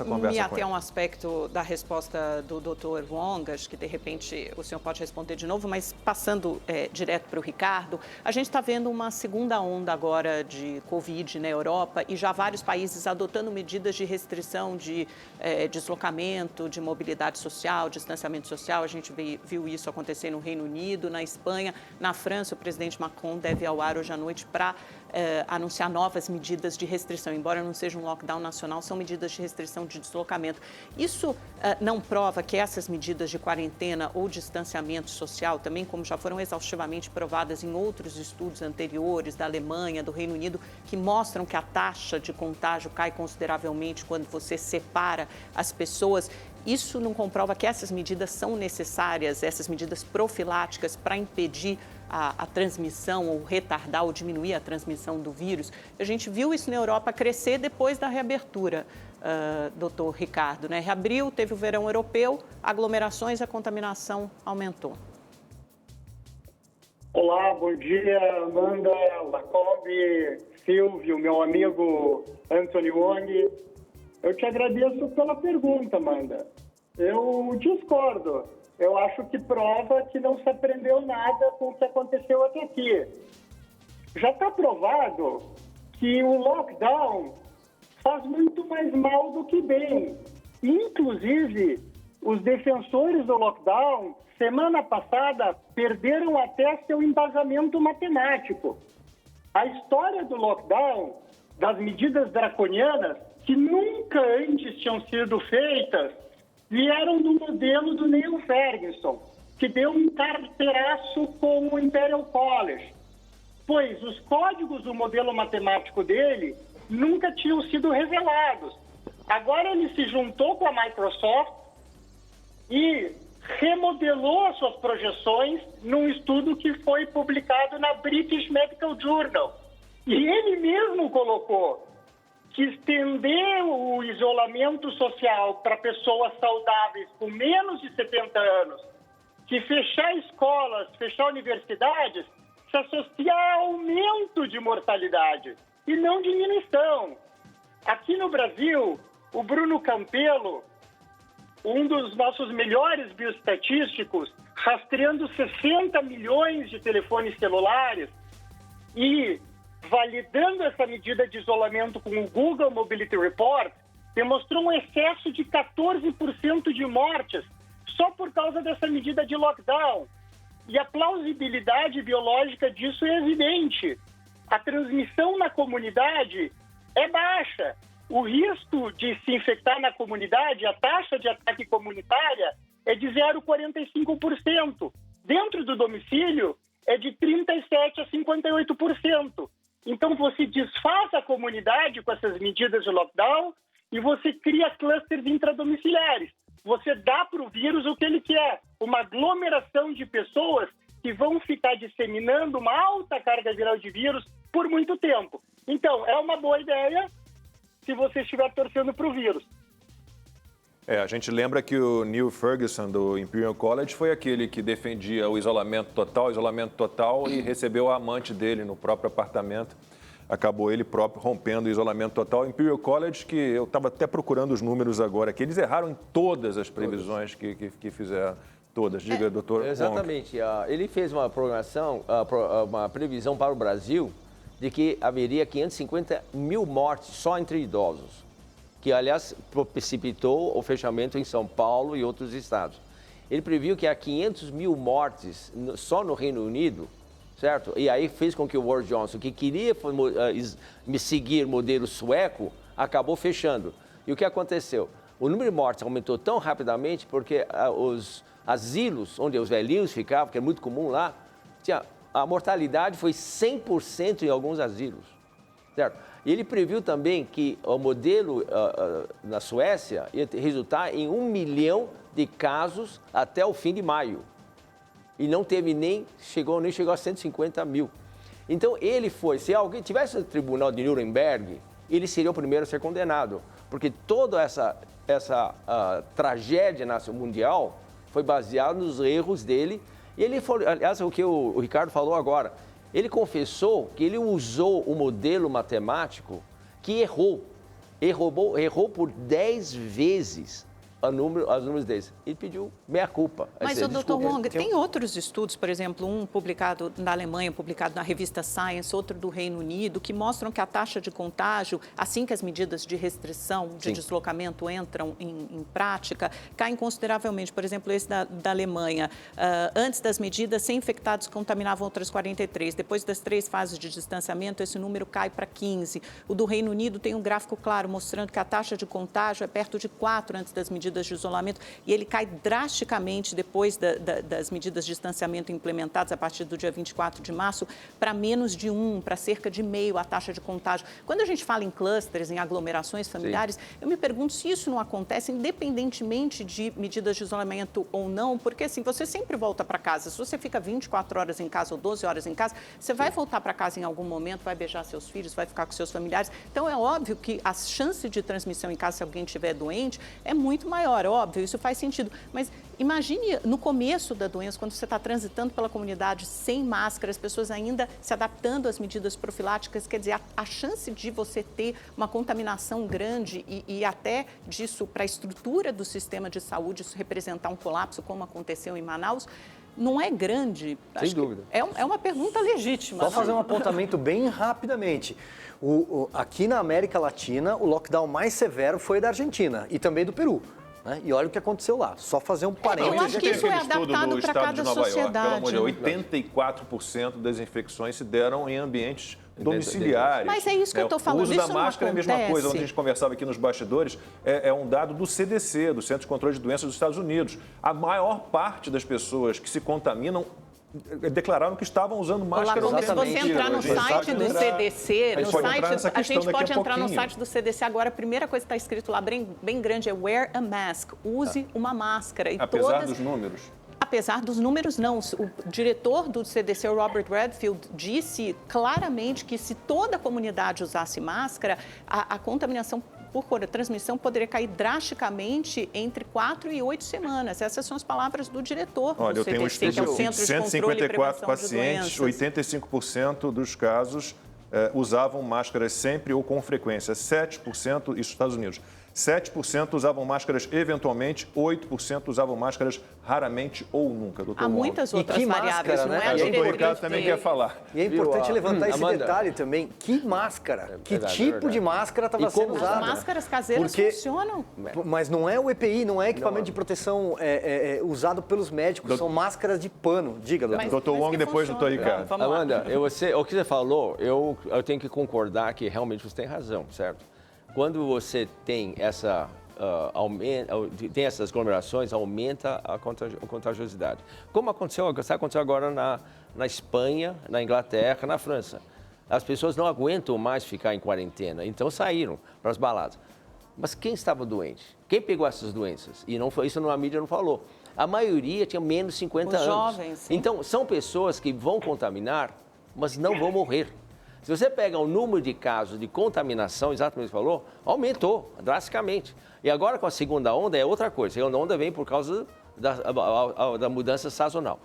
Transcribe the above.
Me conversa com até ele. um aspecto da resposta do Dr. Wong, acho que de repente o senhor pode responder de novo, mas passando direto para o Ricardo, a gente está vendo uma segunda onda agora de Covid na Europa e já vários países adotando medidas de restrição de deslocamento, de mobilidade social, distanciamento social. A gente viu isso acontecer no Reino Unido, na Espanha, na França. O presidente Macron deve ir ao ar hoje à noite para anunciar novas medidas de restrição, embora não seja um lockdown nacional, são medidas de restrição de deslocamento. Isso não prova que essas medidas de quarentena ou distanciamento social, também como já foram exaustivamente provadas em outros estudos anteriores da Alemanha, do Reino Unido, que mostram que a taxa de contágio cai consideravelmente quando você separa as pessoas. Isso não comprova que essas medidas são necessárias, essas medidas profiláticas para impedir a transmissão ou retardar ou diminuir a transmissão do vírus? A gente viu isso na Europa crescer depois da reabertura, doutor Ricardo, né? Reabriu, teve o verão europeu, aglomerações, a contaminação aumentou. Olá, bom dia, Amanda, Lacombe, Silvio, meu amigo Anthony Wong. Eu te agradeço pela pergunta, Amanda. Eu discordo. Eu acho que prova que não se aprendeu nada com o que aconteceu até aqui. Já está provado que o lockdown faz muito mais mal do que bem. Inclusive, os defensores do lockdown, semana passada, perderam até seu embasamento matemático. A história do lockdown, das medidas draconianas, que nunca antes tinham sido feitas, vieram do modelo do Neil Ferguson, que deu um carteiraço com o Imperial College, pois os códigos do modelo matemático dele nunca tinham sido revelados. Agora ele se juntou com a Microsoft e remodelou as suas projeções num estudo que foi publicado na British Medical Journal. E ele mesmo colocou que estender o isolamento social para pessoas saudáveis com menos de 70 anos, que fechar escolas, fechar universidades, se associa a aumento de mortalidade e não diminuição. Aqui no Brasil, o Bruno Campelo, um dos nossos melhores bioestatísticos, rastreando 60 milhões de telefones celulares e validando essa medida de isolamento com o Google Mobility Report, demonstrou um excesso de 14% de mortes só por causa dessa medida de lockdown. E a plausibilidade biológica disso é evidente. A transmissão na comunidade é baixa. O risco de se infectar na comunidade, a taxa de ataque comunitária é de 0,45%. Dentro do domicílio é de 37% a 58%. Então, você desfaz a comunidade com essas medidas de lockdown e você cria clusters intradomiciliares. Você dá para o vírus o que ele quer, uma aglomeração de pessoas que vão ficar disseminando uma alta carga viral de vírus por muito tempo. Então, é uma boa ideia se você estiver torcendo para o vírus. A gente lembra que o Neil Ferguson, do Imperial College, foi aquele que defendia o isolamento total e recebeu a amante dele no próprio apartamento. Acabou ele próprio rompendo o isolamento total. Imperial College, que eu estava até procurando os números agora, que eles erraram em todas as previsões que fizeram. Todas. Diga, doutor. Exatamente. Ele fez uma programação, uma previsão para o Brasil de que haveria 550 mil mortes só entre idosos, que, aliás, precipitou o fechamento em São Paulo e outros estados. Ele previu que há 500 mil mortes só no Reino Unido, certo? E aí fez com que o Boris Johnson, que queria seguir o modelo sueco, acabou fechando. E o que aconteceu? O número de mortes aumentou tão rapidamente porque os asilos, onde os velhinhos ficavam, que é muito comum lá, a mortalidade foi 100% em alguns asilos, certo? E ele previu também que o modelo na Suécia ia resultar em 1 milhão de casos até o fim de maio. E não teve nem chegou a 150 mil. Então, ele foi, se alguém tivesse no tribunal de Nuremberg, ele seria o primeiro a ser condenado. Porque toda essa tragédia mundial foi baseada nos erros dele. E ele foi, aliás, o que o Ricardo falou agora, ele confessou que ele usou o modelo matemático que errou. errou por 10 vezes os números deles. Ele pediu meia-culpa. Mas, Dr. Wong, tem outros estudos, por exemplo, um publicado na Alemanha, publicado na revista Science, outro do Reino Unido, que mostram que a taxa de contágio, assim que as medidas de restrição, de deslocamento entram em prática, caem consideravelmente. Por exemplo, esse da Alemanha, antes das medidas, 100 infectados contaminavam outras 43. Depois das 3 fases de distanciamento, esse número cai para 15. O do Reino Unido tem um gráfico claro mostrando que a taxa de contágio é perto de 4 antes das medidas de isolamento, e ele cai drasticamente depois das medidas de distanciamento implementadas a partir do dia 24 de março para menos de 1, para cerca de meio a taxa de contágio. Quando a gente fala em clusters, em aglomerações familiares, eu me pergunto se isso não acontece independentemente de medidas de isolamento ou não, porque assim, você sempre volta para casa. Se você fica 24 horas em casa ou 12 horas em casa, você vai voltar para casa em algum momento, vai beijar seus filhos, vai ficar com seus familiares. Então, é óbvio que a chance de transmissão em casa, se alguém estiver doente, é muito maior, óbvio, isso faz sentido. Mas imagine no começo da doença, quando você está transitando pela comunidade sem máscara, as pessoas ainda se adaptando às medidas profiláticas, quer dizer, a chance de você ter uma contaminação grande e até disso para a estrutura do sistema de saúde, isso representar um colapso, como aconteceu em Manaus, não é grande. Sem dúvida. É uma pergunta legítima. Só fazer um apontamento bem rapidamente. Aqui na América Latina, o lockdown mais severo foi da Argentina e também do Peru. Né? E olha o que aconteceu lá. Só fazer um parênteses. Eu acho que isso é adaptado para cada sociedade. 84% das infecções se deram em ambientes domiciliares. Mas é isso que eu estou falando. O uso da máscara é a mesma coisa. Onde a gente conversava aqui nos bastidores, é um dado do CDC, do Centro de Controle de Doenças dos Estados Unidos. A maior parte das pessoas que se contaminam declararam que estavam usando máscara. Olá, se você entrar no site do CDC, a gente pode entrar no site do CDC agora, a primeira coisa que está escrito lá bem grande é wear a mask, use uma máscara. E apesar dos números? Apesar dos números, não. O diretor do CDC, o Robert Redfield, disse claramente que se toda a comunidade usasse máscara, a contaminação por transmissão poderia cair drasticamente entre 4 e 8 semanas. Essas são as palavras do diretor do CDC, eu tenho um estudo que é o Centro de Controle e Prevenção pacientes, de Doenças. 85% dos casos usavam máscaras sempre ou com frequência. 7%, isso nos Estados Unidos. 7% usavam máscaras eventualmente, 8% usavam máscaras raramente ou nunca. Há muitas outras variáveis, não é a diretriz. O Ricardo também quer falar. E é importante levantar esse detalhe também. Que máscara? Que tipo de máscara estava sendo usada? As máscaras caseiras funcionam. Mas não é o EPI, não é equipamento de proteção usado pelos médicos, são máscaras de pano. Diga, doutor. Dr. Wong, depois do Dr. Ricardo. Amanda, o que você falou, eu tenho que concordar que realmente você tem razão, certo? Quando você tem tem essas aglomerações, aumenta a contagiosidade. Como aconteceu agora na Espanha, na Inglaterra, na França. As pessoas não aguentam mais ficar em quarentena, então saíram para as baladas. Mas quem estava doente? Quem pegou essas doenças? E isso a mídia não falou. A maioria tinha menos de 50 anos. Jovens, sim. Então, são pessoas que vão contaminar, mas não vão morrer. Se você pega o número de casos de contaminação, exatamente o que você falou, aumentou drasticamente. E agora com a segunda onda é outra coisa. A segunda onda vem por causa da mudança sazonal.